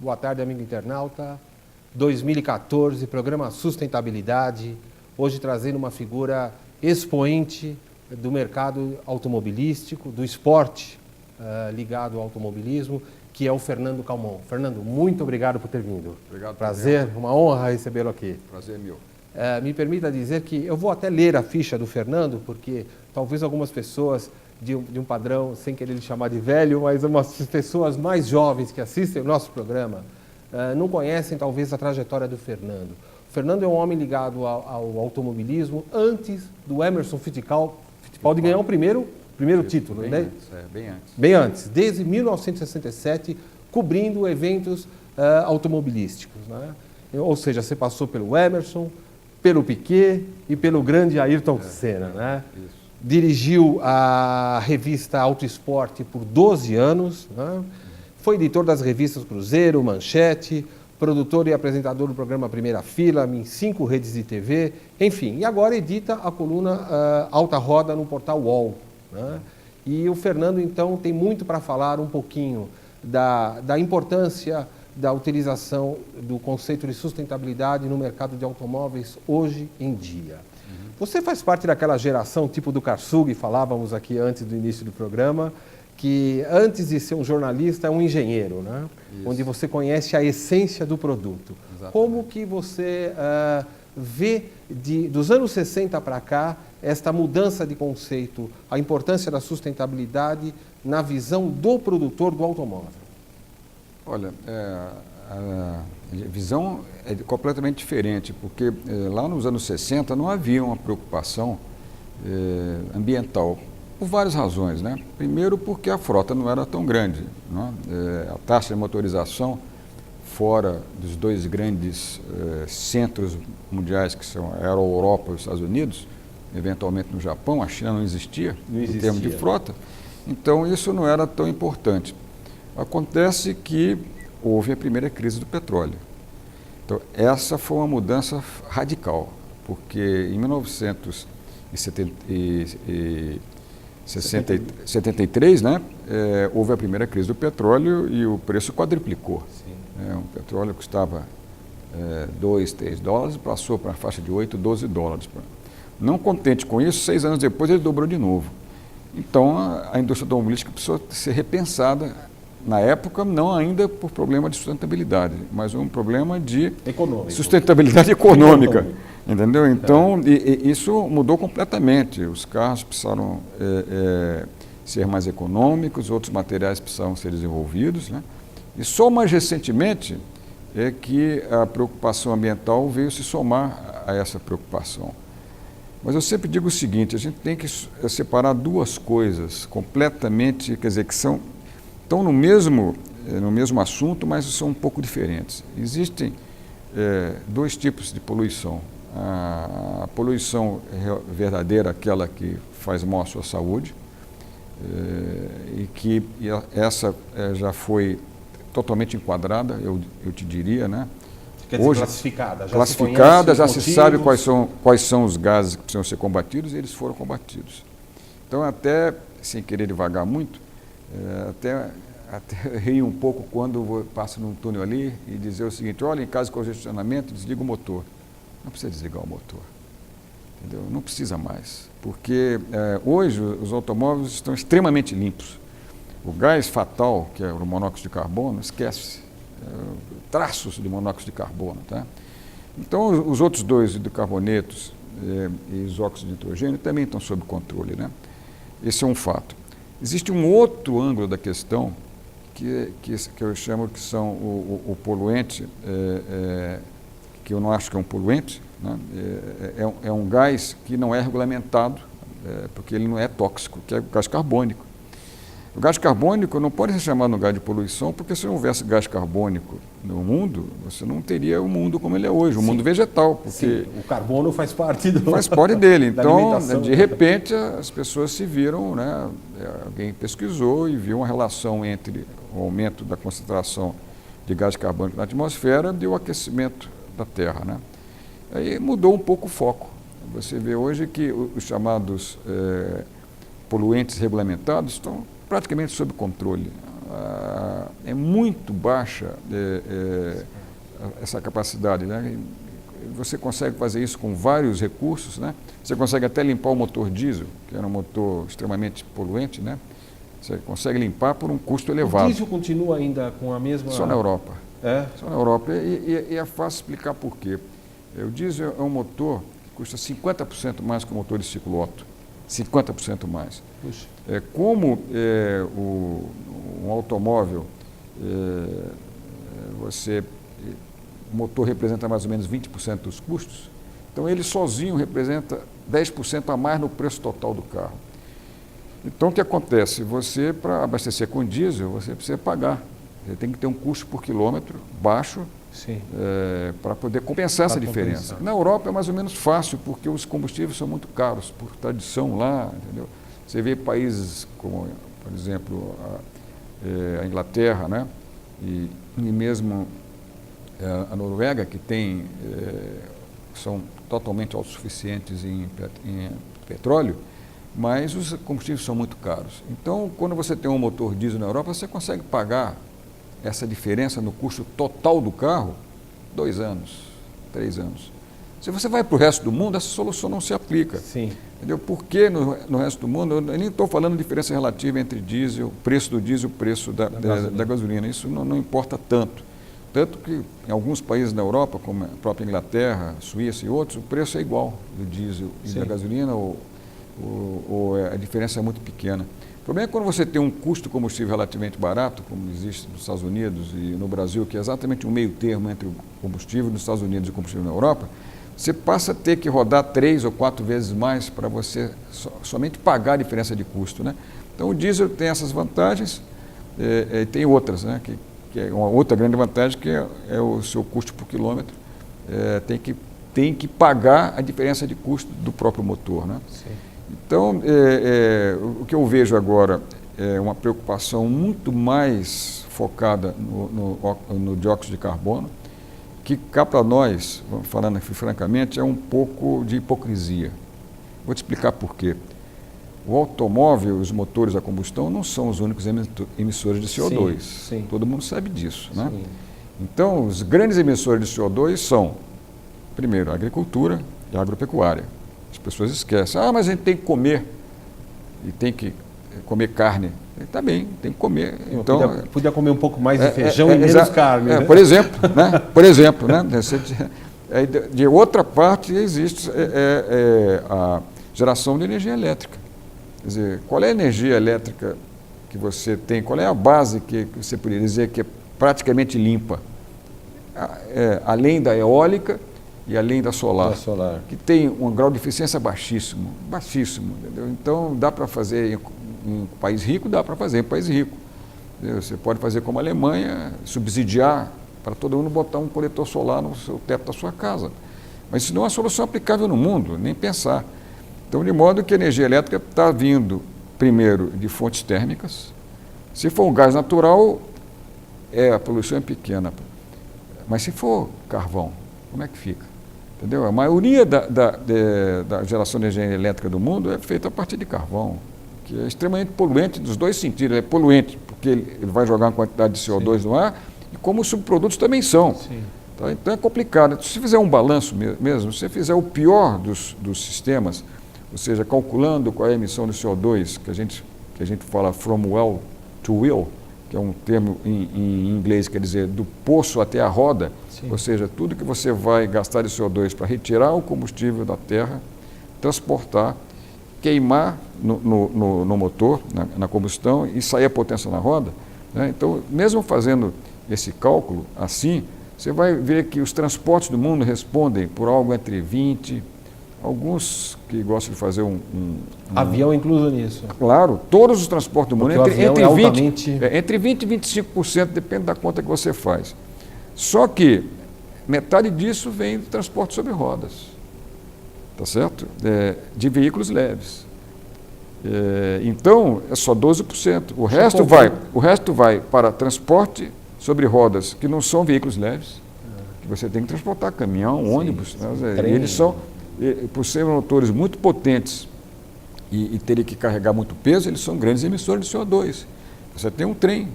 Boa tarde, amigo internauta. 2014, programa Sustentabilidade. Hoje trazendo uma figura expoente do mercado automobilístico, do esporte ligado ao automobilismo, que é o Fernando Calmon. Fernando, muito obrigado por ter vindo. Obrigado. Prazer, uma honra recebê-lo aqui. Prazer meu. Me permita dizer que eu vou até ler a ficha do Fernando, porque talvez algumas pessoas de um padrão, sem querer lhe chamar de velho, mas umas pessoas mais jovens que assistem o nosso programa, não conhecem talvez a trajetória do Fernando. O Fernando é um homem ligado ao automobilismo antes do Emerson Fittipaldi ganhar o primeiro título. Bem né? antes, bem antes. Bem antes, desde 1967, cobrindo eventos automobilísticos. Né? Ou seja, você passou pelo Emerson, pelo Piquet e pelo grande Ayrton Senna. Né? Isso. Dirigiu a revista Auto Esporte por 12 anos, né? Foi editor das revistas Cruzeiro, Manchete, produtor e apresentador do programa Primeira Fila em 5 redes de TV, enfim, e agora edita a coluna Alta Roda no portal UOL. Né? E o Fernando, então, tem muito para falar um pouquinho da importância da utilização do conceito de sustentabilidade no mercado de automóveis hoje em dia. Você faz parte daquela geração tipo do Karsug, falávamos aqui antes do início do programa, que antes de ser um jornalista é um engenheiro, né? Onde você conhece a essência do produto. Exatamente. Como que você vê dos anos 60 para cá esta mudança de conceito, a importância da sustentabilidade na visão do produtor do automóvel? Olha, a visão é completamente diferente, porque lá nos anos 60 não havia uma preocupação ambiental, por várias razões, né? Primeiro porque a frota não era tão grande, né? A taxa de motorização fora dos dois grandes centros mundiais, que eram a Europa e os Estados Unidos, eventualmente no Japão, a China não existia em termos de frota, então isso não era tão importante. Acontece que houve a primeira crise do petróleo. Então, essa foi uma mudança radical, porque em 1973, né, houve a primeira crise do petróleo e o preço quadruplicou. O petróleo custava $2, $3, passou para a faixa de $8, $12. Não contente com isso, 6 anos depois ele dobrou de novo. Então, a indústria automobilística precisou ser repensada. Na época, não ainda por problema de sustentabilidade, mas um problema de sustentabilidade econômica. Entendeu? Então, isso mudou completamente. Os carros precisaram ser mais econômicos, outros materiais precisavam ser desenvolvidos. Né? E só mais recentemente é que a preocupação ambiental veio se somar a essa preocupação. Mas eu sempre digo o seguinte, a gente tem que separar duas coisas completamente, quer dizer, que estão no mesmo assunto, mas são um pouco diferentes. Existem dois tipos de poluição. A poluição verdadeira, aquela que faz mal à sua saúde, essa já foi totalmente enquadrada, eu te diria, né? Quer dizer, hoje, classificada, já se sabe quais são os gases que precisam ser combatidos e eles foram combatidos. Então, até, sem querer devagar muito, até rio um pouco quando passo num túnel ali e dizer o seguinte: olha, em caso de congestionamento, desliga o motor. Não precisa desligar o motor, entendeu? Não precisa mais, porque hoje os automóveis estão extremamente limpos. O gás fatal, que é o monóxido de carbono, esquece, traços de monóxido de carbono, tá? Então, os outros dois hidrocarbonetos e os óxidos de nitrogênio também estão sob controle, né? Esse é um fato. Existe um outro ângulo da questão que eu chamo que são o poluente, que eu não acho que é um poluente, né? É um gás que não é regulamentado, porque ele não é tóxico, que é o gás carbônico. O gás carbônico não pode ser chamado de gás de poluição, porque se não houvesse gás carbônico no mundo, você não teria o mundo como ele é hoje, o mundo vegetal. Porque o carbono faz parte dele. Então, de repente, as pessoas se viram, né? Alguém pesquisou e viu uma relação entre o aumento da concentração de gás carbônico na atmosfera e o aquecimento da Terra, né? Aí mudou um pouco o foco. Você vê hoje que os chamados poluentes regulamentados estão praticamente sob controle. é muito baixa essa capacidade, né? Você consegue fazer isso com vários recursos, né? Você consegue até limpar o motor diesel, que era um motor extremamente poluente, né? Você consegue limpar por um custo elevado. O diesel continua ainda com a mesma... Só na Europa. É? Só na Europa. E é fácil explicar por quê. O diesel é um motor que custa 50% mais que o motor de ciclo Otto. 50% mais. Puxa. Como um automóvel, o motor representa mais ou menos 20% dos custos, então ele sozinho representa 10% a mais no preço total do carro. Então o que acontece? Você, para abastecer com diesel, você precisa pagar. Você tem que ter um custo por quilômetro baixo para poder compensar essa diferença. Na Europa é mais ou menos fácil, porque os combustíveis são muito caros, por tradição lá, entendeu? Você vê países como, por exemplo, a Inglaterra, né? E mesmo a Noruega, que são totalmente autossuficientes em petróleo, mas os combustíveis são muito caros. Então, quando você tem um motor diesel na Europa, você consegue pagar essa diferença no custo total do carro 2 anos, 3 anos. Se você vai para o resto do mundo, essa solução não se aplica. Sim. Entendeu? Porque no resto do mundo, eu nem estou falando de diferença relativa entre diesel, preço do diesel e preço da gasolina. Isso não importa tanto. Tanto que em alguns países da Europa, como a própria Inglaterra, Suíça e outros, o preço é igual do diesel e da gasolina, ou a diferença é muito pequena. O problema é quando você tem um custo de combustível relativamente barato, como existe nos Estados Unidos e no Brasil, que é exatamente um meio termo entre o combustível nos Estados Unidos e o combustível na Europa, você passa a ter que rodar 3 ou 4 vezes mais para você somente pagar a diferença de custo, né? Então o diesel tem essas vantagens, tem outras, né? Que é uma outra grande vantagem, que é o seu custo por quilômetro, tem que pagar a diferença de custo do próprio motor, né? Sim. Então, o que eu vejo agora é uma preocupação muito mais focada no dióxido de carbono, que cá para nós, falando aqui francamente, é um pouco de hipocrisia. Vou te explicar por quê. O automóvel, os motores a combustão, não são os únicos emissores de CO2. Sim. Todo mundo sabe disso, né? Sim. Então, os grandes emissores de CO2 são, primeiro, a agricultura e a agropecuária. As pessoas esquecem. Mas a gente tem que comer, e tem que comer carne. Tá bem, tem que comer. Então, podia comer um pouco mais de feijão e menos carne. Né? Por exemplo, né? De outra parte, existe a geração de energia elétrica. Quer dizer, qual é a energia elétrica que você tem? Qual é a base que você poderia dizer que é praticamente limpa? Além da eólica e além da solar, que tem um grau de eficiência baixíssimo, entendeu? Então, dá para fazer em um país rico, dá para fazer em um país rico. Entendeu? Você pode fazer como a Alemanha, subsidiar para todo mundo botar um coletor solar no seu teto da sua casa. Mas isso não é uma solução aplicável no mundo, nem pensar. Então, de modo que a energia elétrica está vindo, primeiro, de fontes térmicas. Se for um gás natural, a poluição é pequena. Mas se for carvão, como é que fica? Entendeu? A maioria da geração de energia elétrica do mundo é feita a partir de carvão, que é extremamente poluente dos dois sentidos. Ele é poluente porque ele vai jogar uma quantidade de CO2 no ar, e como os subprodutos também são. Tá? Então é complicado. Se fizer um balanço mesmo, se você fizer o pior dos sistemas, ou seja, calculando qual é a emissão de CO2, que a gente fala from well to wheel, que é um termo em inglês, quer dizer, do poço até a roda, ou seja, tudo que você vai gastar de CO2 para retirar o combustível da terra, transportar, queimar no motor, na combustão, e sair a potência na roda, né? Então, mesmo fazendo esse cálculo assim, você vai ver que os transportes do mundo respondem por algo entre 20%, alguns que gostam de fazer avião incluso nisso. Claro, todos os transportes do mundo, entre 20% e 25%, depende da conta que você faz. Só que metade disso vem do transporte sobre rodas, tá certo? De veículos leves. Então, é só 12%. O resto vai para transporte sobre rodas, que não são veículos leves, que você tem que transportar caminhão, ônibus. Né? Eles são, por serem motores muito potentes e terem que carregar muito peso, eles são grandes emissores de CO2. Você tem um trem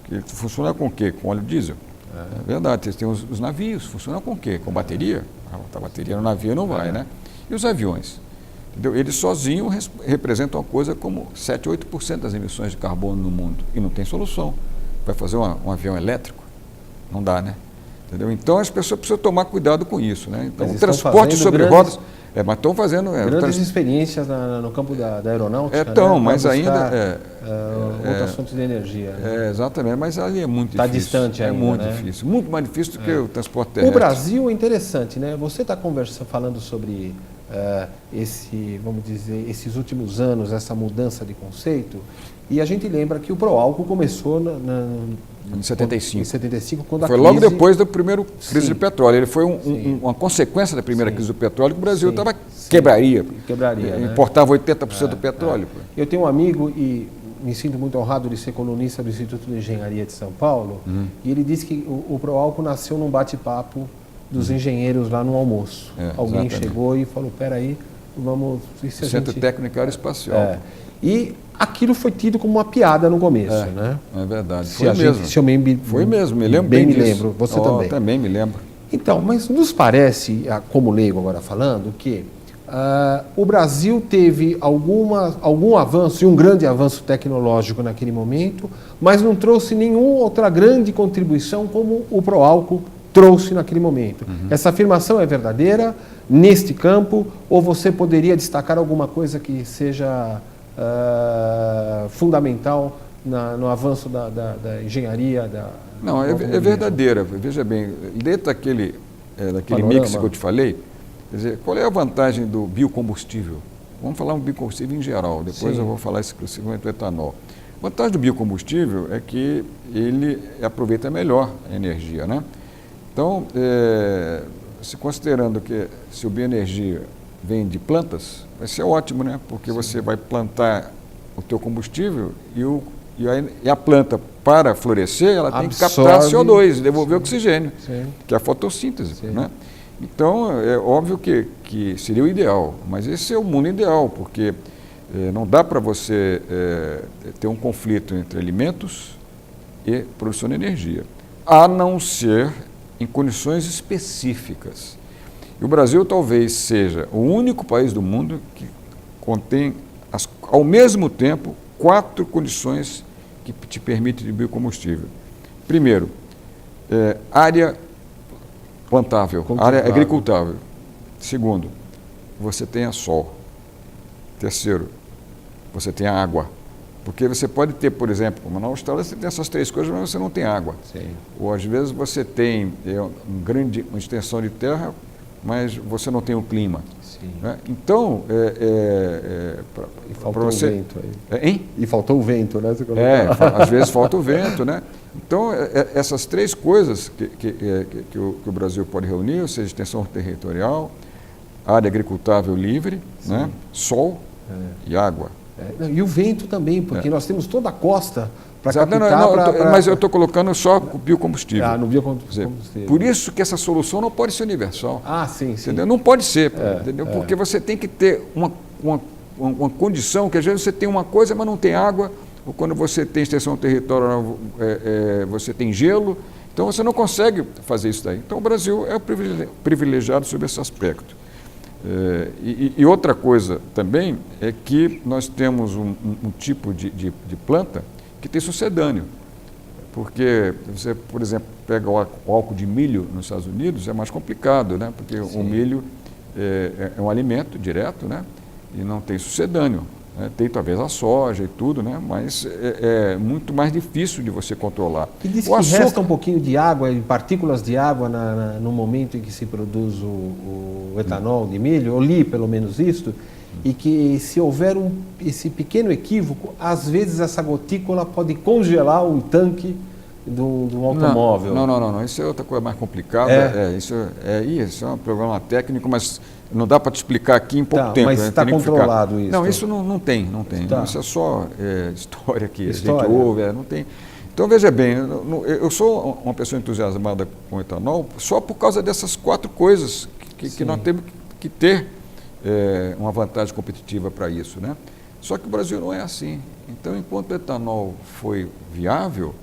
Que funciona com o quê? Com óleo diesel. É verdade, tem os navios, funcionam com o quê? Com bateria. A bateria no navio não vai, né? E os aviões? Entendeu? Eles sozinhos representam uma coisa como 7, 8% das emissões de carbono no mundo. E não tem solução. Vai fazer um avião elétrico? Não dá, né? Entendeu? Então as pessoas precisam tomar cuidado com isso, né? Então, o transporte sobre rodas... mas estão fazendo... grandes experiências no campo da aeronáutica, né? Mas ainda... outros assuntos de energia. Né? Exatamente, mas ali é muito difícil. Está distante ainda, muito né? difícil, muito mais difícil do que o transporte terrestre. O Brasil é interessante, né? Você está falando sobre vamos dizer, esses últimos anos, essa mudança de conceito, e a gente lembra que o Proálcool começou em 75. Em 75, quando foi logo depois da primeira crise de petróleo. Ele foi uma consequência da primeira crise do petróleo, que o Brasil quebraria. Né? Importava 80% do petróleo. Eu tenho um amigo e me sinto muito honrado de ser colunista do Instituto de Engenharia de São Paulo, e ele disse que o Proálcool nasceu num bate-papo dos engenheiros lá no almoço. Alguém chegou e falou, peraí, vamos... Centro Técnico Aeroespacial. E aquilo foi tido como uma piada no começo, né? É verdade. Foi mesmo, me lembro bem disso. Lembro, você também. Também me lembro. Então, mas nos parece, como leigo agora falando, que o Brasil teve algum avanço, e um grande avanço tecnológico naquele momento, mas não trouxe nenhuma outra grande contribuição como o Proálcool trouxe naquele momento. Essa afirmação é verdadeira neste campo, ou você poderia destacar alguma coisa que seja fundamental no avanço da engenharia? Não, é verdadeira. Veja bem, dentro daquele mix que eu te falei, quer dizer, qual é a vantagem do biocombustível? Vamos falar um biocombustível em geral, depois eu vou falar exclusivamente do etanol. A vantagem do biocombustível é que ele aproveita melhor a energia, né? Então, se considerando que se o bioenergia vem de plantas, vai ser ótimo, né? Porque você vai plantar o teu combustível e a planta, para florescer, ela tem que captar CO2 e devolver oxigênio, que é a fotossíntese, né? Então, é óbvio que seria o ideal, mas esse é o mundo ideal, porque não dá para você ter um conflito entre alimentos e produção de energia, a não ser em condições específicas. E o Brasil talvez seja o único país do mundo que contém, ao mesmo tempo, 4 condições que te permitem de biocombustível. Primeiro, área plantável, área agricultável. Segundo, você tenha sol. Terceiro, você tenha água. Porque você pode ter, por exemplo, como na Austrália, você tem essas 3 coisas, mas você não tem água. Ou às vezes você tem uma extensão de terra, mas você não tem o clima. Né? Então, e faltou o vento aí. Hein? E faltou o vento, né? Às vezes falta o vento, né? Então, essas 3 coisas que o Brasil pode reunir, ou seja, extensão territorial, área agricultável livre, né? Sol e água. E o vento também, porque nós temos toda a costa para captar... Mas eu estou colocando só o biocombustível. No biocombustível. Por isso que essa solução não pode ser universal. Sim. Entendeu? Não pode ser, entendeu? Porque você tem que ter uma condição que às vezes você tem uma coisa, mas não tem água, ou quando você tem extensão territorial, você tem gelo, então você não consegue fazer isso daí. Então o Brasil é o privilegiado sobre esse aspecto. E outra coisa também é que nós temos um tipo de planta que tem sucedâneo, porque você, por exemplo, pega o álcool de milho nos Estados Unidos, é mais complicado, né? Porque o milho é um alimento direto, né? E não tem sucedâneo, né? Tem talvez a soja e tudo, né? Mas é muito mais difícil de você controlar. E diz que resta um pouquinho de água, partículas de água no momento em que se produz o etanol de milho, eu li pelo menos isso, e que se houver esse pequeno equívoco, às vezes essa gotícula pode congelar um tanque do automóvel. Não, isso é outra coisa mais complicada. Isso é um problema técnico, mas não dá para te explicar aqui em pouco tempo. Mas está controlado isso? Não, isso não tem. Tá. Isso é só história que a gente ouve, não tem. Então, veja bem, eu sou uma pessoa entusiasmada com etanol só por causa dessas 4 coisas que nós temos que ter uma vantagem competitiva para isso, né? Só que o Brasil não é assim. Então, enquanto o etanol foi viável,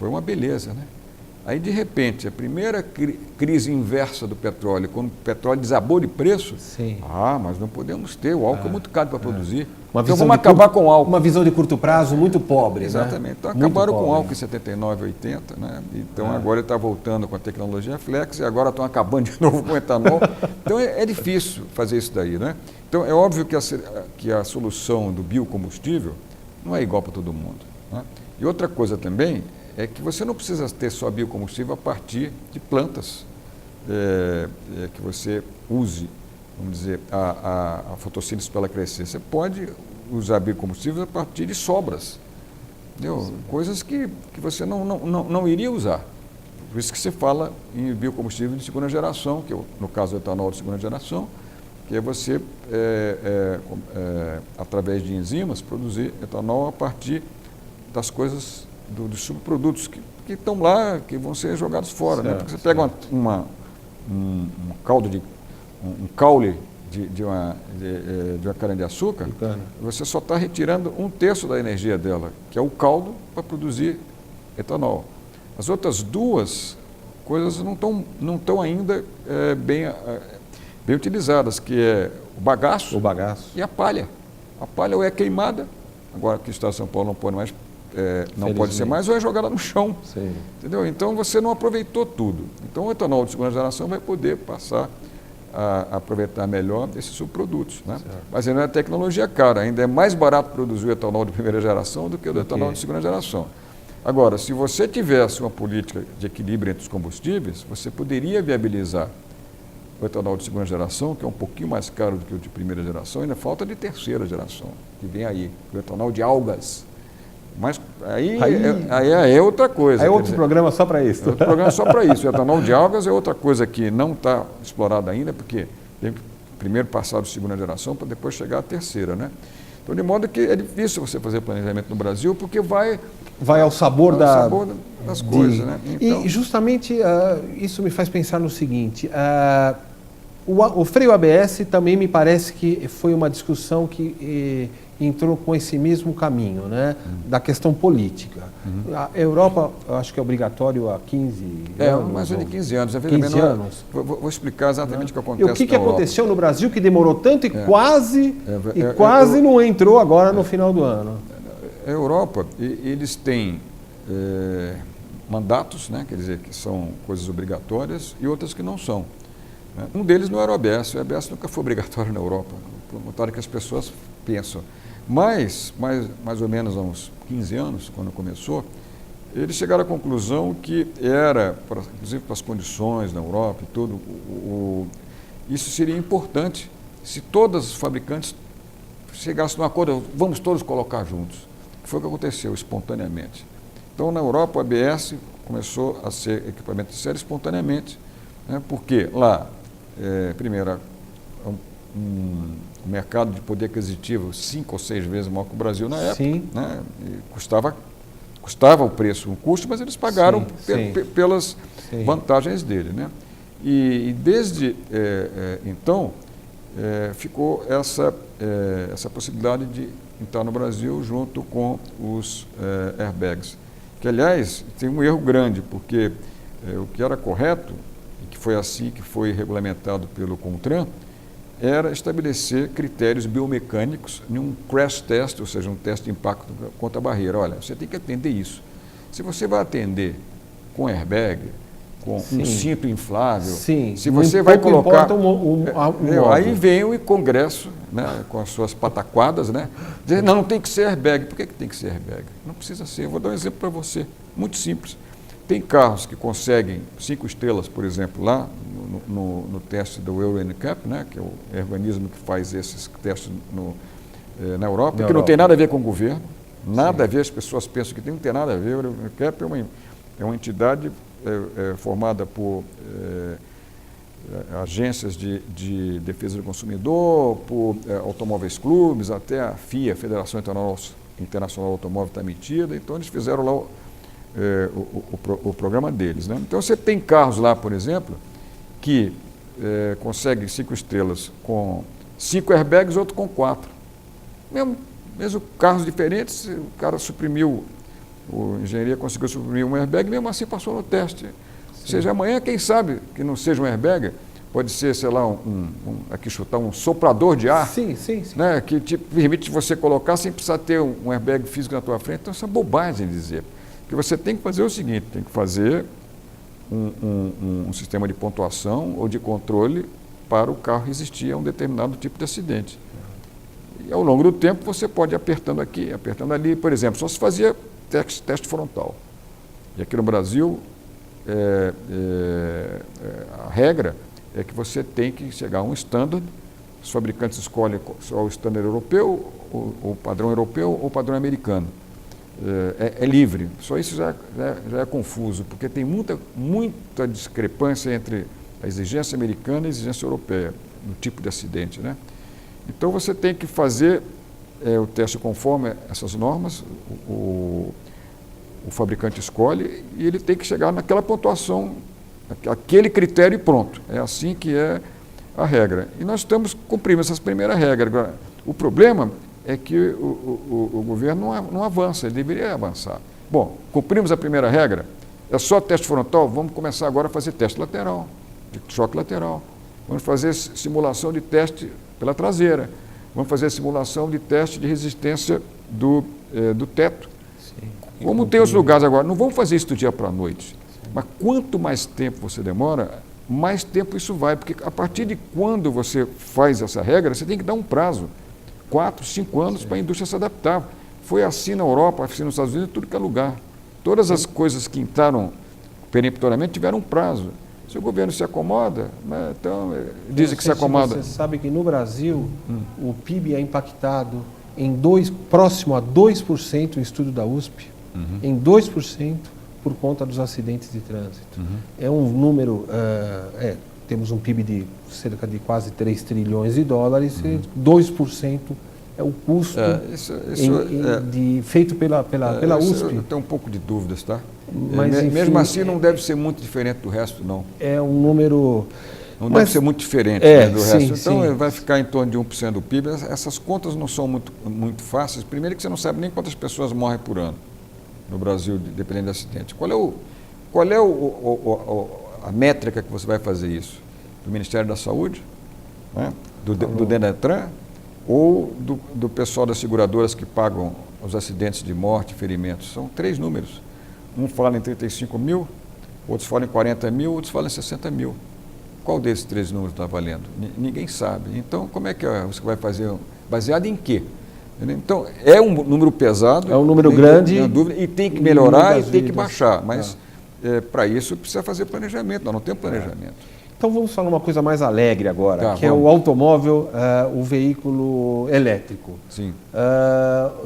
foi uma beleza, né? Aí, de repente, a primeira crise inversa do petróleo, quando o petróleo desabou de preço, Sim. mas não podemos ter, o álcool é muito caro para produzir. Uma Então vamos acabar com o álcool. Uma visão de curto prazo muito pobre. Exatamente. Né? Então Muito acabaram com o pobre. álcool em 79, 80, né? Então agora ele está voltando com a tecnologia flex e agora estão acabando de novo com o etanol. Então é difícil fazer isso daí, né? Então é óbvio que a solução do biocombustível não é igual para todo mundo, né? E outra coisa também é que você não precisa ter só biocombustível a partir de plantas que você use, vamos dizer, a fotossíntese para ela crescer. Você pode usar biocombustível a partir de sobras, entendeu? Coisas que você não iria usar. Por isso que você fala em biocombustível de segunda geração, que é, no caso, o etanol de segunda geração, que é você, através de enzimas, produzir etanol a partir das coisas, dos subprodutos que estão lá, que vão ser jogados fora, né? Porque você pega um caule de uma cana-de-açúcar, você só está retirando 1/3 da energia dela, que é o caldo para produzir etanol. As outras duas coisas não estão ainda bem utilizadas, que é o bagaço e a palha. A palha ou é queimada, agora que o Estado de São Paulo não pode mais, não pode ser mais, ou é jogada no chão. Sim. Entendeu? Então você não aproveitou tudo. Então o etanol de segunda geração vai poder passar a aproveitar melhor esses subprodutos, né? Mas ainda é tecnologia cara, ainda é mais barato produzir o etanol de primeira geração do que o etanol de segunda geração. Agora, se você tivesse uma política de equilíbrio entre os combustíveis, você poderia viabilizar o etanol de segunda geração, que é um pouquinho mais caro do que o de primeira geração, ainda falta de terceira geração, que vem aí, o etanol de algas. Mas aí é outra coisa. É outro programa só para isso. É outro programa só para isso. O etanol de algas é outra coisa que não está explorada ainda, porque tem que primeiro passar da segunda geração para depois chegar à terceira, né? Então, de modo que é difícil você fazer planejamento no Brasil, porque vai ao sabor, das coisas, né? Então, e justamente isso me faz pensar no seguinte, o freio ABS também me parece que foi uma discussão que entrou com esse mesmo caminho, né? Da questão política. A Europa, eu acho que é obrigatório há 15 anos. Mais ou menos 15 anos. 15 anos. Vou explicar exatamente o que acontece. E o que aconteceu no Brasil que demorou tanto e quase não entrou agora no final do ano? A Europa, eles têm mandatos, né? Quer dizer, que são coisas obrigatórias, e outras que não são. Um deles não era o ABS. O ABS nunca foi obrigatório na Europa, por notar que as pessoas pensam. Mas, mais ou menos há uns 15 anos, quando começou, eles chegaram à conclusão que era, inclusive para as condições na Europa e tudo, isso seria importante se todos os fabricantes chegassem num acordo, vamos todos colocar juntos. Foi o que aconteceu espontaneamente. Então, na Europa, o ABS começou a ser equipamento de série espontaneamente, né? Porque lá, primeiro, um mercado de poder aquisitivo 5 ou 6 vezes maior que o Brasil na época, né? E custava o preço, o custo, mas eles pagaram pelas vantagens dele, né? E desde então ficou essa possibilidade de entrar no Brasil junto com os airbags, que aliás tem um erro grande, porque o que era correto, e que foi assim que foi regulamentado pelo CONTRAN, era estabelecer critérios biomecânicos em um crash test, ou seja, um teste de impacto contra a barreira. Olha, você tem que atender isso. Se você vai atender com airbag, com um cinto inflável, se você vai colocar... aí vem o Congresso, né, com as suas pataquadas, né, dizer, não tem que ser airbag. Por que tem que ser airbag? Não precisa ser. Eu vou dar um exemplo para você, muito simples. Tem carros que conseguem 5 estrelas, por exemplo, lá no teste do Euro NCAP, né, que é o organismo que faz esses testes na Europa, que não tem nada a ver com o governo, nada a ver, as pessoas pensam que não tem nada a ver. O Euro NCAP é uma entidade formada por agências de defesa do consumidor, por automóveis clubes, até a FIA, Federação Internacional do Automóvel, está metida. Então eles fizeram lá o programa deles, né? Então você tem carros lá, por exemplo, que conseguem 5 estrelas com 5 airbags, outro com 4. Mesmo carros diferentes, o cara suprimiu O engenharia conseguiu suprimir um airbag, mesmo assim passou no teste. Ou seja, amanhã, quem sabe que não seja um airbag, pode ser, sei lá, aqui chutar um soprador de ar, sim. Né, que te permite você colocar sem precisar ter um airbag físico na tua frente. Então, isso é bobagem dizer. Porque você tem que fazer o seguinte, tem que fazer um sistema de pontuação ou de controle para o carro resistir a um determinado tipo de acidente. E ao longo do tempo você pode ir apertando aqui, apertando ali. Por exemplo, só se fazia teste frontal. E aqui no Brasil, a regra é que você tem que chegar a um standard. Os fabricantes escolhem só o standard europeu, o padrão europeu ou o padrão americano. É livre, só isso já é confuso, porque tem muita discrepância entre a exigência americana e a exigência europeia, no tipo de acidente, né? Então você tem que fazer o teste conforme essas normas, o fabricante escolhe e ele tem que chegar naquela pontuação, aquele critério e pronto. É assim que é a regra. E nós estamos cumprindo essas primeiras regras. Agora, o problema é que o governo não avança, ele deveria avançar. Bom, cumprimos a primeira regra, é só teste frontal, vamos começar agora a fazer teste lateral, de choque lateral. Vamos fazer simulação de teste pela traseira, vamos fazer simulação de teste de resistência do teto. Sim. Como tem os lugares agora, não vamos fazer isso do dia para a noite, mas quanto mais tempo você demora, mais tempo isso vai, porque a partir de quando você faz essa regra, você tem que dar um prazo. 4, 5 anos para a indústria se adaptar. Foi assim na Europa, assim nos Estados Unidos, tudo que é lugar. Todas as coisas que entraram peremptoriamente tiveram um prazo. Se o governo se acomoda, né, então dizem que se acomoda. Você sabe que no Brasil o PIB é impactado próximo a 2%, o estudo da USP, em 2% por conta dos acidentes de trânsito. É um número... temos um PIB de cerca de quase 3 trilhões de dólares, e 2% é o custo feito pela USP. Eu tenho um pouco de dúvidas, tá? Mas, enfim, mesmo assim não deve ser muito diferente do resto, não. É um número... Não deve ser muito diferente do resto. Então vai ficar em torno de 1% do PIB. Essas contas não são muito fáceis. Primeiro que você não sabe nem quantas pessoas morrem por ano no Brasil, dependendo do acidente. Qual é a métrica que você vai fazer isso? Do Ministério da Saúde, né? do Denatran, ou do pessoal das seguradoras que pagam os acidentes de morte e ferimentos? São 3 números. Um fala em 35 mil, outros falam em 40 mil, outros falam em 60 mil. Qual desses 3 números está valendo? Ninguém sabe. Então, como é que você vai fazer? Baseado em quê? Então, é um número pesado. É um número grande. Não dúvida, e tem que melhorar e tem que baixar. Mas, para isso, precisa fazer planejamento. Nós não temos planejamento. Então, vamos falar uma coisa mais alegre agora, que é o automóvel, o veículo elétrico. Sim.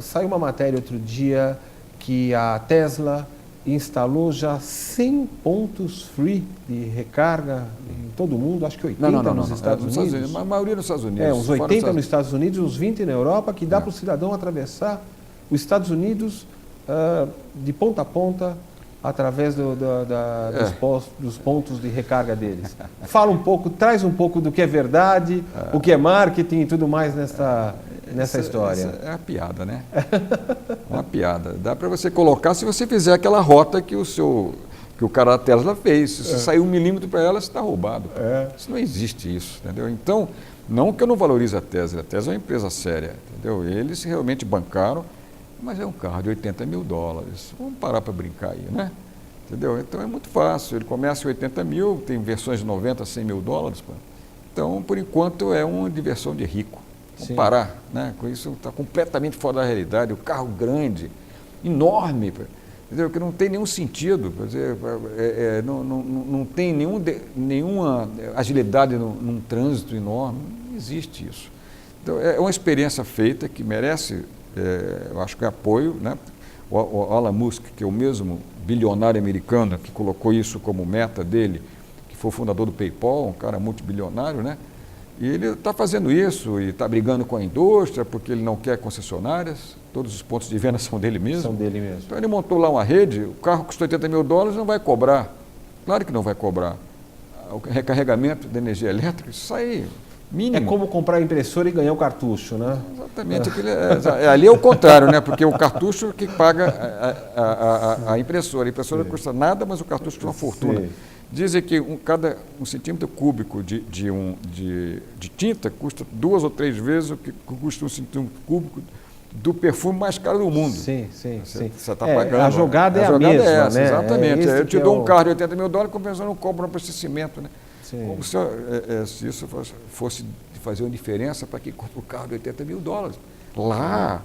Saiu uma matéria outro dia que a Tesla instalou já 100 pontos free de recarga em todo o mundo, acho que 80 nos Estados Unidos. A maioria nos Estados Unidos. Uns 80 nos Estados Unidos, uns 20 na Europa, que dá para o cidadão atravessar os Estados Unidos de ponta a ponta, através dos pontos de recarga deles. Fala um pouco, traz um pouco do que é verdade, o que é marketing e tudo mais nessa história. Essa é uma piada, né? Uma piada. Dá para você colocar se você fizer aquela rota que o cara da Tesla fez. Se você sair 1 milímetro para ela, você está roubado. Isso não existe isso, entendeu? Então, não que eu não valorize a Tesla é uma empresa séria, entendeu? Eles realmente bancaram, mas é um carro de 80 mil dólares. Vamos parar para brincar aí, né? Entendeu? Então é muito fácil. Ele começa em 80 mil, tem versões de 90, 100 mil dólares. Então, por enquanto, é uma diversão de rico. Vamos parar, né? Com isso está completamente fora da realidade. O carro grande, enorme, entendeu? Que não tem nenhum sentido. Quer dizer, não tem nenhuma agilidade num trânsito enorme. Não existe isso. Então, é uma experiência feita que merece... eu acho que é apoio, né? O Elon Musk, que é o mesmo bilionário americano que colocou isso como meta dele, que foi o fundador do PayPal, um cara multibilionário, né? E ele está fazendo isso e está brigando com a indústria porque ele não quer concessionárias, todos os pontos de venda são dele mesmo. São dele mesmo. Então ele montou lá uma rede, o carro custa 80 mil dólares, não vai cobrar. Claro que não vai cobrar. O recarregamento da energia elétrica, isso aí Mínimo. É como comprar a impressora e ganhar o cartucho, né? Exatamente. Ali é o contrário, né? Porque o cartucho que paga a impressora. A impressora não custa nada, mas o cartucho custa uma fortuna. Sim. Dizem que cada centímetro cúbico de tinta custa 2 ou 3 vezes o que custa um centímetro cúbico do perfume mais caro do mundo. Sim. Você está pagando. A jogada é a jogada mesma, essa, né? exatamente. Eu te que dou um carro de 80 mil dólares, compensando não cobro um abastecimento, né? Sim. Como se isso fosse fazer uma diferença para quem compra um carro de 80 mil dólares. Lá,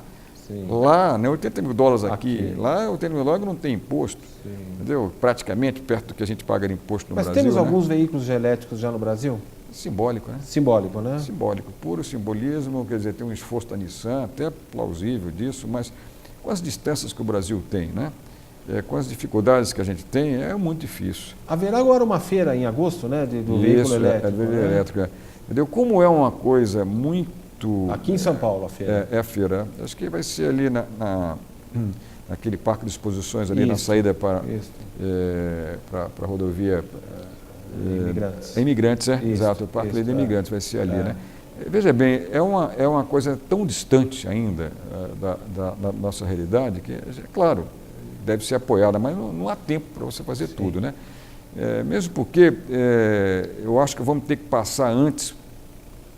não é 80 mil dólares aqui. Lá 80 mil dólares não tem imposto. Sim. Entendeu? Praticamente perto do que a gente paga de imposto no Brasil. Mas temos alguns veículos elétricos já no Brasil? Simbólico, né? Simbólico, né? Simbólico, puro simbolismo, quer dizer, tem um esforço da Nissan, até plausível disso, mas com as distâncias que o Brasil tem, né? Com as dificuldades que a gente tem, é muito difícil. Haverá agora uma feira em agosto, né, do veículo elétrico. Veículo elétrico. Entendeu? Como é uma coisa muito... Aqui em São Paulo, a feira. É a feira. Acho que vai ser ali naquele parque de exposições, ali na saída para a rodovia... Imigrantes. Imigrantes, exato. O Parque de Imigrantes vai ser ali, né? Veja bem, é uma coisa tão distante ainda da nossa realidade que, é claro, deve ser apoiada, mas não há tempo para você fazer tudo, né? Mesmo porque eu acho que vamos ter que passar antes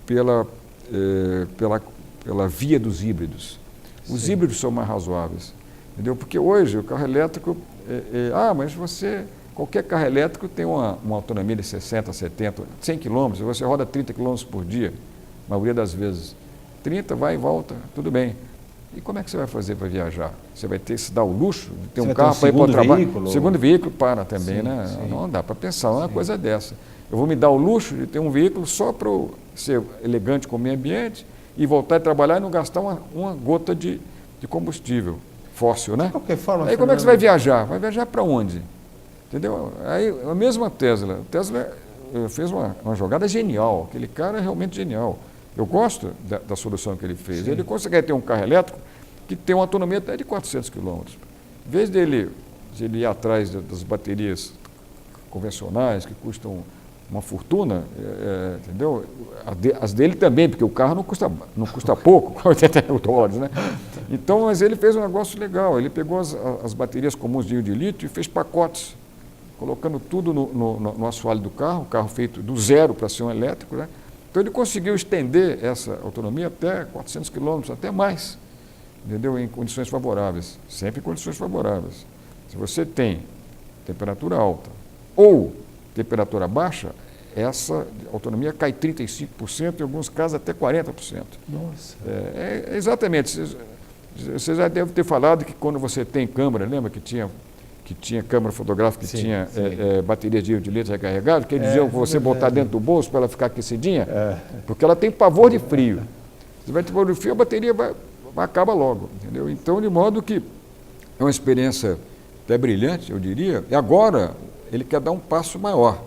pela via dos híbridos. Os híbridos são mais razoáveis, entendeu? Porque hoje o carro elétrico, mas qualquer carro elétrico tem uma autonomia de 60, 70, 100 km, você roda 30 km por dia, a maioria das vezes. 30, vai e volta, tudo bem. E como é que você vai fazer para viajar? Você vai ter que se dar o luxo de ter um carro para ir para o trabalho? Segundo veículo para também, né? Sim. Não dá para pensar uma coisa dessa. Eu vou me dar o luxo de ter um veículo só para ser elegante com o meio ambiente e voltar a trabalhar e não gastar uma gota de combustível fóssil, né? De qualquer forma, aí como é que você vai viajar? Vai viajar para onde? Entendeu? Aí a mesma Tesla. A Tesla fez uma jogada genial. Aquele cara é realmente genial. Eu gosto da solução que ele fez. Sim. Ele consegue ter um carro elétrico que tem uma autonomia até de 400 km. Em vez dele ir atrás das baterias convencionais, que custam uma fortuna, entendeu? As dele também, porque o carro não custa pouco, 80 mil dólares, né? Então, mas ele fez um negócio legal. Ele pegou as baterias comuns de lítio e fez pacotes, colocando tudo no assoalho do carro, o carro feito do zero para ser um elétrico, né? Então ele conseguiu estender essa autonomia até 400 quilômetros, até mais, entendeu? Em condições favoráveis, sempre em condições favoráveis. Se você tem temperatura alta ou temperatura baixa, essa autonomia cai 35%, em alguns casos até 40%. Nossa! Exatamente. Você já deve ter falado que quando você tem câmera, lembra que tinha câmera fotográfica, que tinha bateria de litro recarregável, que diziam que você botar dentro do bolso para ela ficar aquecidinha, porque ela tem pavor de frio. Se vai ter pavor de frio, a bateria acaba logo, entendeu? Então, de modo que é uma experiência até brilhante, eu diria, e agora ele quer dar um passo maior,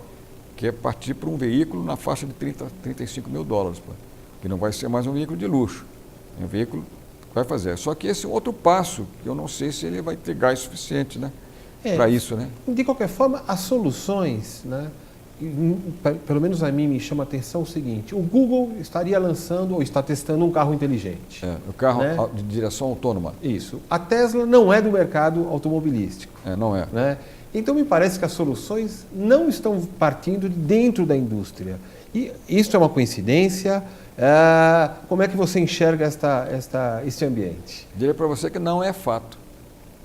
que é partir para um veículo na faixa de 35 mil dólares, que não vai ser mais um veículo de luxo, é um veículo que vai fazer. Só que esse é outro passo, que eu não sei se ele vai ter gás suficiente, né? Para isso, né? De qualquer forma, as soluções, né? Pelo menos a mim me chama a atenção o seguinte: o Google estaria lançando ou está testando um carro inteligente. O carro, né, de direção autônoma. Isso. A Tesla não é do mercado automobilístico. Não é. Né? Então me parece que as soluções não estão partindo de dentro da indústria. E isso é uma coincidência? Como é que você enxerga este ambiente? Diria para você que não é fato.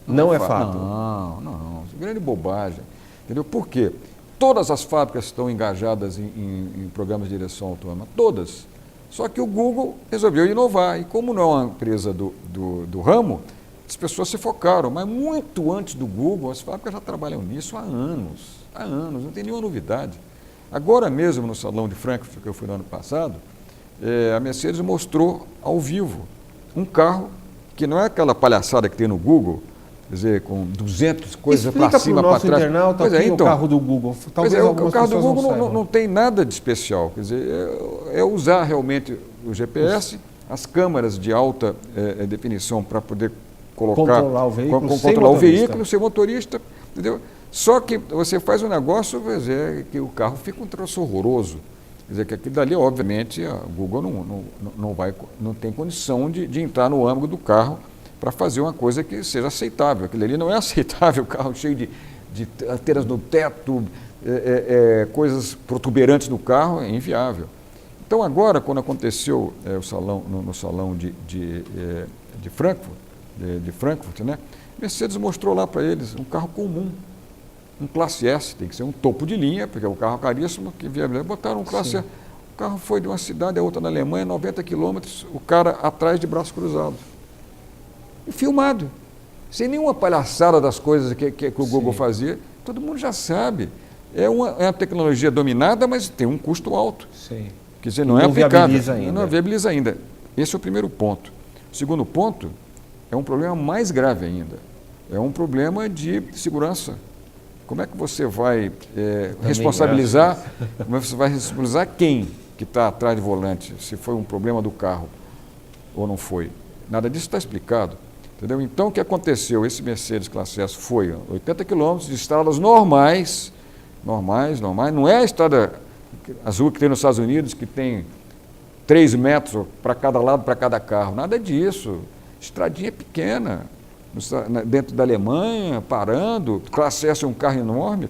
Não é fato? Não. Isso é grande bobagem. Entendeu? Por quê? Todas as fábricas estão engajadas em programas de direção autônoma. Todas. Só que o Google resolveu inovar. E como não é uma empresa do ramo, as pessoas se focaram. Mas muito antes do Google, as fábricas já trabalham nisso há anos. Há anos. Não tem nenhuma novidade. Agora mesmo, no Salão de Frankfurt, que eu fui no ano passado, a Mercedes mostrou ao vivo um carro que não é aquela palhaçada que tem no Google, quer dizer, com 200 coisas para cima, para trás. Internauta, o carro do Google. Talvez o carro do Google não tem nada de especial. Quer dizer, é usar realmente o GPS, as câmeras de alta definição para poder controlar o veículo, ser motorista, entendeu? Só que você faz um negócio, quer dizer, que o carro fica um troço horroroso. Quer dizer, que aquilo dali, obviamente, a Google não tem condição de entrar no âmago do carro para fazer uma coisa que seja aceitável. Aquilo ali não é aceitável, o carro cheio de anteiras no teto, coisas protuberantes no carro, é inviável. Então agora, quando aconteceu no salão de Frankfurt, né, Mercedes mostrou lá para eles um carro comum, um classe S, tem que ser um topo de linha, porque é um carro caríssimo, que botaram um classe S. O carro foi de uma cidade a outra na Alemanha, 90 quilômetros, o cara atrás de braço cruzado. E filmado, sem nenhuma palhaçada das coisas que o Google fazia, todo mundo já sabe. É uma tecnologia dominada, mas tem um custo alto. Sim. Quer dizer, não é aplicável. Não viabiliza ainda. Esse é o primeiro ponto. O segundo ponto é um problema mais grave ainda. É um problema de segurança. Como é que você vai responsabilizar? Como é que você vai responsabilizar quem que está atrás do volante? Se foi um problema do carro ou não foi? Nada disso está explicado. Entendeu? Então, o que aconteceu? Esse Mercedes Classe S foi 80 quilômetros de estradas normais, não é a estrada azul que tem nos Estados Unidos, que tem 3 metros para cada lado, para cada carro. Nada disso. Estradinha pequena, dentro da Alemanha, parando. Classe S é um carro enorme,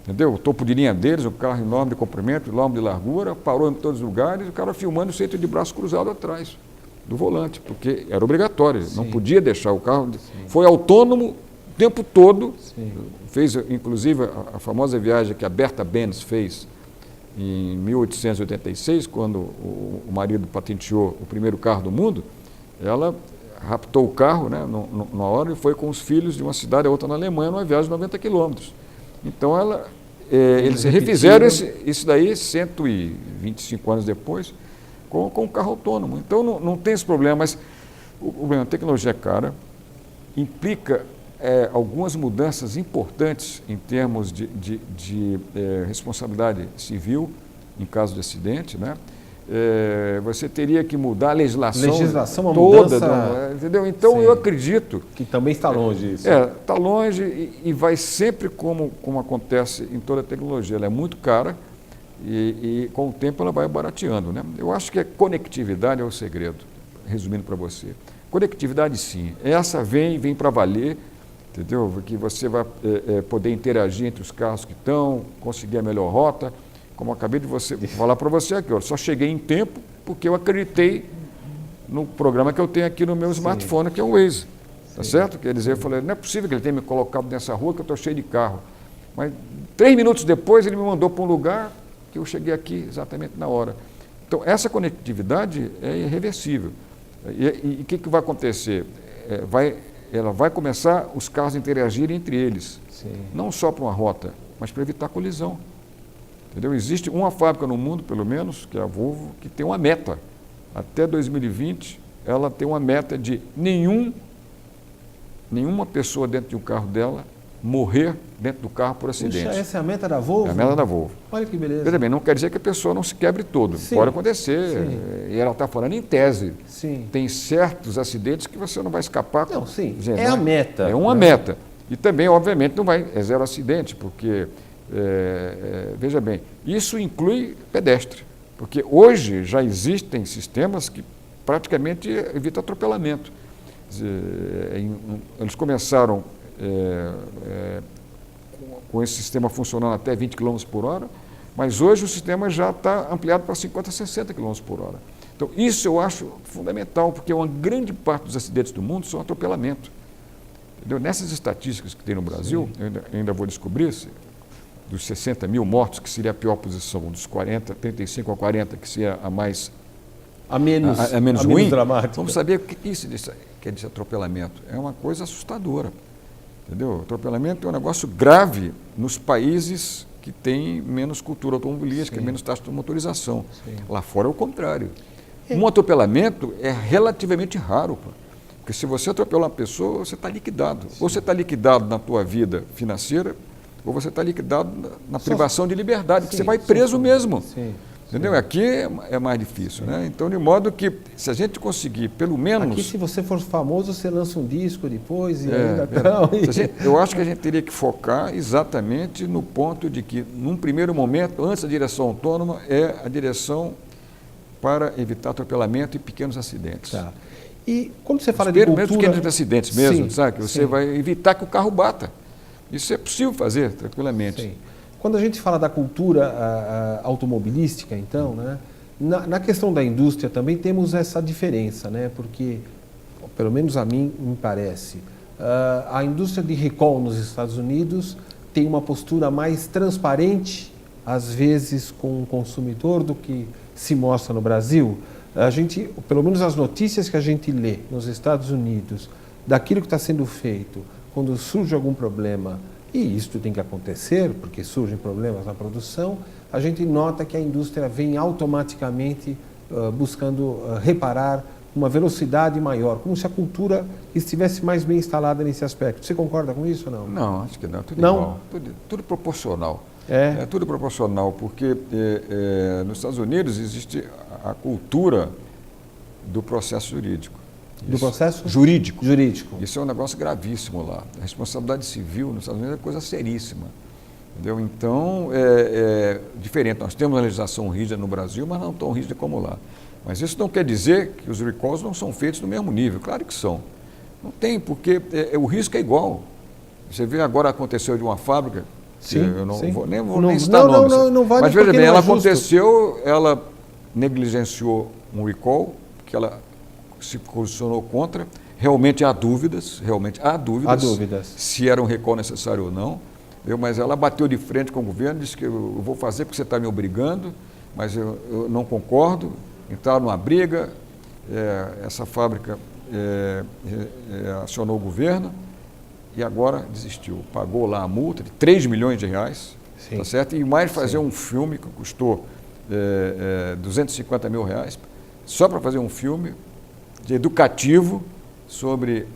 entendeu? O topo de linha deles, um carro enorme de comprimento, enorme de largura, parou em todos os lugares, o cara filmando o centro de braço cruzado atrás do volante, porque era obrigatório, não podia deixar o carro. Foi autônomo o tempo todo. Fez, inclusive, a famosa viagem que a Berta Benz fez em 1886, quando o marido patenteou o primeiro carro do mundo. Ela raptou o carro, né, numa hora, e foi com os filhos de uma cidade a outra na Alemanha, numa viagem de 90 quilômetros. Então, eles refizeram isso daí 125 anos depois, com um carro autônomo. Então, não tem esse problema, mas a tecnologia é cara, implica algumas mudanças importantes em termos de responsabilidade civil em caso de acidente, né? Você teria que mudar a legislação uma toda, mudança, entendeu? Então, eu acredito que também está longe disso. Está longe e vai sempre como acontece em toda a tecnologia. Ela é muito cara e com o tempo ela vai barateando, né? Eu acho que a conectividade é o segredo, resumindo para você. Conectividade, sim. Essa vem para valer, entendeu? Que você vai poder interagir entre os carros que estão, conseguir a melhor rota. Como eu acabei de falar para você aqui, eu só cheguei em tempo porque eu acreditei no programa que eu tenho aqui no meu smartphone, que é o Waze. Tá certo? Quer dizer, eu falei, não é possível que ele tenha me colocado nessa rua que eu estou cheio de carro. Mas 3 minutos depois ele me mandou para um lugar que eu cheguei aqui exatamente na hora. Então, essa conectividade é irreversível. E o que vai acontecer? Ela vai começar os carros a interagirem entre eles. Não só para uma rota, mas para evitar colisão. Entendeu? Existe uma fábrica no mundo, pelo menos, que é a Volvo, que tem uma meta. Até 2020, ela tem uma meta de nenhuma pessoa dentro de um carro dela morrer dentro do carro por acidente. Puxa, essa é a meta da Volvo? É a meta da Volvo. Olha que beleza. Veja bem, não quer dizer que a pessoa não se quebre todo. Pode acontecer. E ela está falando em tese. Tem certos acidentes que você não vai escapar. Não, sim. Dizendo, a meta. É uma meta. E também, obviamente, não vai. É zero acidente, porque... veja bem, isso inclui pedestre, porque hoje já existem sistemas que praticamente evitam atropelamento. Eles começaram com esse sistema funcionando até 20 km por hora, mas hoje o sistema já está ampliado para 50, 60 km por hora. Então, isso eu acho fundamental, porque uma grande parte dos acidentes do mundo são atropelamento. Entendeu? Nessas estatísticas que tem no Brasil, eu ainda vou descobrir dos 60 mil mortos, que seria a pior posição, dos 35 a 40, que seria a mais... A menos ruim, dramática. Vamos saber o que é isso que é desse atropelamento. É uma coisa assustadora. Entendeu? Atropelamento é um negócio grave nos países que têm menos cultura automobilística, menos taxa de motorização. Lá fora é o contrário. Um atropelamento é relativamente raro, porque se você atropelar uma pessoa, você está liquidado. Ou você está liquidado na tua vida financeira, ou você está liquidado na privação de liberdade, que você vai preso mesmo. Entendeu? Aqui é mais difícil, né? Então, de modo que, se a gente conseguir, pelo menos... Aqui, se você for famoso, você lança um disco depois e ainda tal. Eu acho que a gente teria que focar exatamente no ponto de que, num primeiro momento, antes da direção autônoma, é a direção para evitar atropelamento e pequenos acidentes. Tá. E quando você fala de cultura... pequenos acidentes mesmo, sim, sabe? Que você sim. vai evitar que o carro bata. Isso é possível fazer tranquilamente. Sim. Quando a gente fala da cultura automobilística, então, né, na questão da indústria também temos essa diferença, né, porque, pelo menos a mim me parece, a indústria de recall nos Estados Unidos tem uma postura mais transparente, às vezes com o consumidor, do que se mostra no Brasil. A gente, pelo menos as notícias que a gente lê nos Estados Unidos, daquilo que está sendo feito, quando surge algum problema, e isso tem que acontecer, porque surgem problemas na produção, a gente nota que a indústria vem automaticamente buscando reparar uma velocidade maior, como se a cultura estivesse mais bem instalada nesse aspecto. Você concorda com isso ou não? Não, acho que não. Tudo não? Igual. Tudo proporcional. É tudo proporcional, porque nos Estados Unidos existe a cultura do processo jurídico. Do processo? Jurídico. Isso é um negócio gravíssimo lá. A responsabilidade civil nos Estados Unidos é coisa seríssima. Entendeu? Então, é diferente. Nós temos uma legislação rígida no Brasil, mas não tão rígida como lá. Mas isso não quer dizer que os recalls não são feitos no mesmo nível. Claro que são. Não tem, porque o risco é igual. Você vê agora aconteceu de uma fábrica, sim, eu não sim. vou nem citar nomes. Não vale, mas veja bem, ela aconteceu, ela negligenciou um recall, que ela se posicionou contra. Realmente há dúvidas, se era um recall necessário ou não. Mas ela bateu de frente com o governo, disse que eu vou fazer porque você está me obrigando, mas eu não concordo. Entraram numa briga, essa fábrica acionou o governo e agora desistiu. Pagou lá a multa de 3 milhões de reais, tá certo? E mais fazer um filme que custou 250 mil reais, só para fazer um filme educativo sobre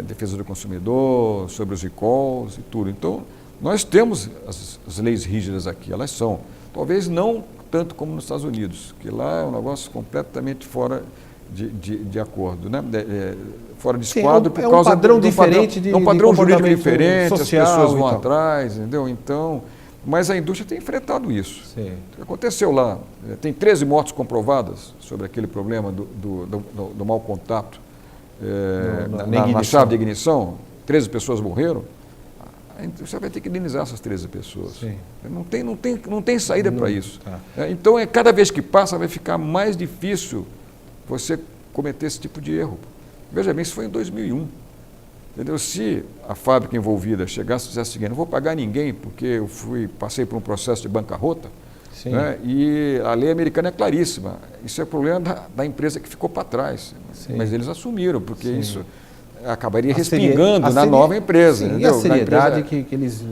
defesa do consumidor, sobre os recalls e tudo. Então, nós temos as leis rígidas aqui, elas são. Talvez não tanto como nos Estados Unidos, que lá é um negócio completamente fora de acordo, né? Fora de esquadro, por causa padrão diferente de um padrão jurídico diferente, social, as pessoas vão atrás, entendeu? Então, mas a indústria tem enfrentado isso. Sim. Aconteceu lá, tem 13 mortes comprovadas sobre aquele problema do mau contato na chave de ignição, 13 pessoas morreram. Você vai ter que indenizar essas 13 pessoas. Sim. Não tem saída para isso. Tá. Então, cada vez que passa, vai ficar mais difícil você cometer esse tipo de erro. Veja bem, isso foi em 2001. Entendeu? Se a fábrica envolvida chegasse e dissesse o seguinte, não vou pagar ninguém porque eu passei por um processo de bancarrota, né? E a lei americana é claríssima. Isso é problema da empresa que ficou para trás. Sim. Mas eles assumiram, porque isso acabaria respingando na nova empresa. Sim, e a seriedade que eles...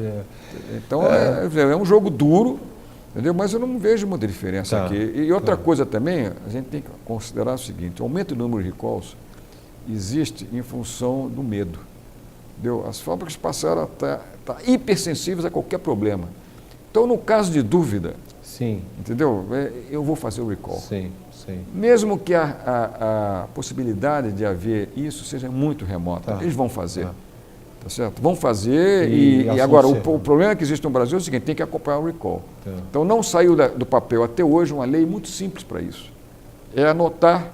Então, é um jogo duro, entendeu? Mas eu não vejo muita diferença aqui. E outra coisa também, a gente tem que considerar o seguinte, o aumento do número de recalls existe em função do medo. Entendeu? As fábricas passaram a estar hipersensíveis a qualquer problema. Então, no caso de dúvida, entendeu? Eu vou fazer o recall. Sim. Mesmo que a possibilidade de haver isso seja muito remota, eles vão fazer. Tá certo? Vão fazer e agora o problema que existe no Brasil é o seguinte, tem que acompanhar o recall. Então não saiu do papel até hoje uma lei muito simples para isso. É anotar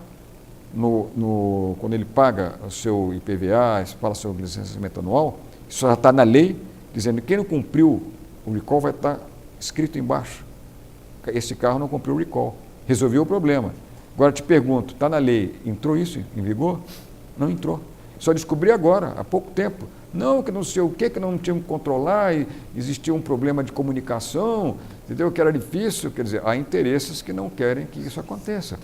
quando ele paga o seu IPVA, fala seu licenciamento anual, isso já está na lei, dizendo que quem não cumpriu o recall vai estar escrito embaixo. Esse carro não cumpriu o recall. Resolveu o problema. Agora te pergunto, está na lei, entrou isso em vigor? Não entrou. Só descobri agora, há pouco tempo. Não, que não sei o que não tinham que controlar, e existia um problema de comunicação, entendeu? Que era difícil. Quer dizer, há interesses que não querem que isso aconteça.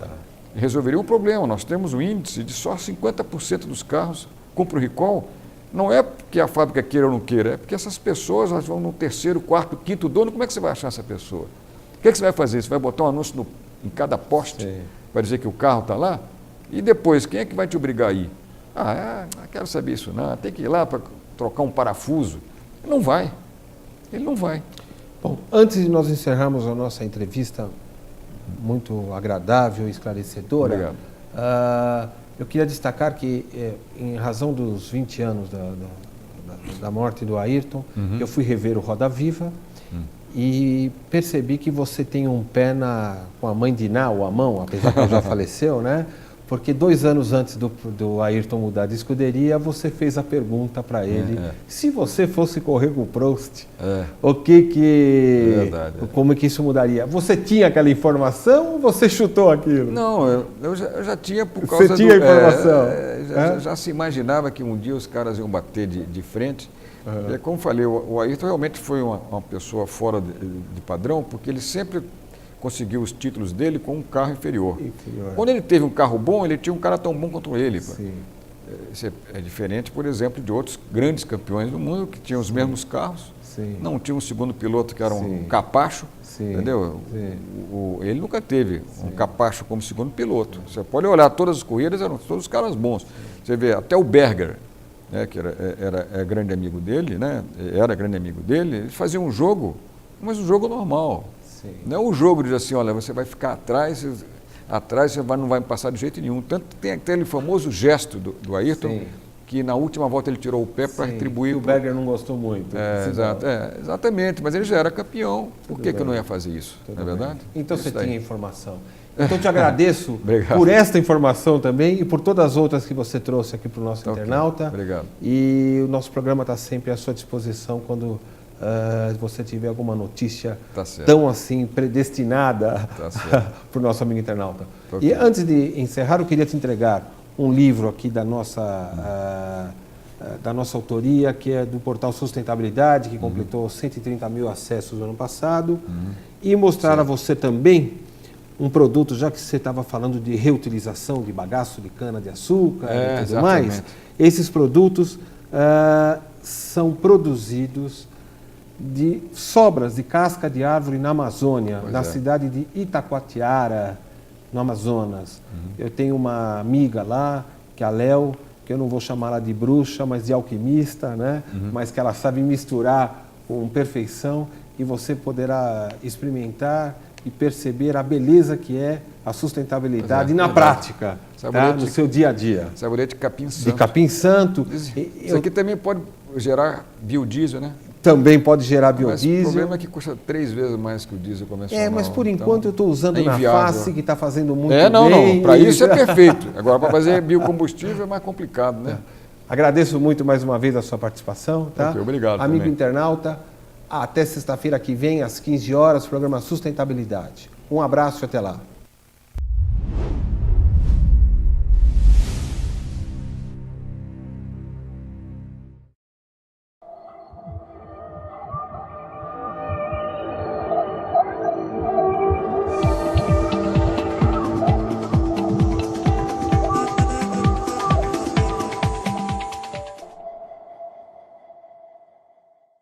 Resolveria o problema. Nós temos um índice de só 50% dos carros cumprem o recall. Não é porque a fábrica queira ou não queira, é porque essas pessoas elas vão no terceiro, quarto, quinto dono. Como é que você vai achar essa pessoa? O que você vai fazer? Você vai botar um anúncio em cada poste para dizer que o carro está lá? E depois, quem é que vai te obrigar a ir? Quero saber isso não, tem que ir lá para trocar um parafuso. Ele não vai. Bom, antes de nós encerrarmos a nossa entrevista, muito agradável e esclarecedora. Obrigado. Eu queria destacar que, em razão dos 20 anos da morte do Ayrton, eu fui rever o Roda Viva e percebi que você tem um pé com a mãe de Iná, ou a mão, apesar que ela já faleceu, né? Porque 2 anos antes do Ayrton mudar de escuderia, você fez a pergunta para ele, se você fosse correr com o Prost, como que isso mudaria? Você tinha aquela informação ou você chutou aquilo? Não, eu já tinha por causa Você tinha informação? Já se imaginava que um dia os caras iam bater de frente. Como falei, o Ayrton realmente foi uma pessoa fora de padrão, porque ele sempre conseguiu os títulos dele com um carro inferior. Quando ele teve um carro bom, ele tinha um cara tão bom quanto ele. Sim. Isso é diferente, por exemplo, de outros grandes campeões do mundo que tinham os mesmos carros. Sim. Não tinha um segundo piloto que era um capacho, entendeu? Ele nunca teve um capacho como segundo piloto. Você pode olhar, todas as corridas eram todos os caras bons. Você vê, até o Berger, né, que era grande amigo dele, né? Era grande amigo dele, eles faziam um jogo, mas um jogo normal. Sim. Não é o jogo de assim, olha, você vai ficar atrás você não vai me passar de jeito nenhum. Tanto tem aquele famoso gesto do Ayrton, que na última volta ele tirou o pé para retribuir. O Berger não gostou muito. Exatamente, mas ele já era campeão. Por que eu não ia fazer isso? Não é verdade? Então você tinha informação. Então te agradeço Obrigado. por esta informação também e por todas as outras que você trouxe aqui para o nosso internauta. Obrigado. E o nosso programa está sempre à sua disposição quando você tiver alguma notícia tão assim predestinada para o nosso amigo internauta. E antes de encerrar, eu queria te entregar um livro aqui da nossa autoria, que é do portal Sustentabilidade, que completou 130 mil acessos no ano passado, e mostrar a você também um produto, já que você estava falando de reutilização de bagaço de cana-de-açúcar e tudo mais. Esses produtos são produzidos de sobras de casca de árvore na Amazônia, na cidade de Itacoatiara, no Amazonas. Eu tenho uma amiga lá, que é a Léo, que eu não vou chamá-la de bruxa, mas de alquimista, né? Mas que ela sabe misturar com perfeição e você poderá experimentar e perceber a beleza que é a sustentabilidade na prática, no seu dia a dia. Sabonete de capim-santo. De capim-santo. Isso aqui também pode gerar biodiesel, né? Também pode gerar biodiesel. Mas o problema é que custa 3 vezes mais que o diesel convencional. Mas por enquanto eu estou usando na face, que está fazendo muito bem. Não, para isso é perfeito. Agora, para fazer biocombustível é mais complicado, né? Agradeço muito mais uma vez a sua participação, tá? Obrigado. Amigo também. internauta, até sexta-feira que vem, às 15 horas, programa Sustentabilidade. Um abraço e até lá.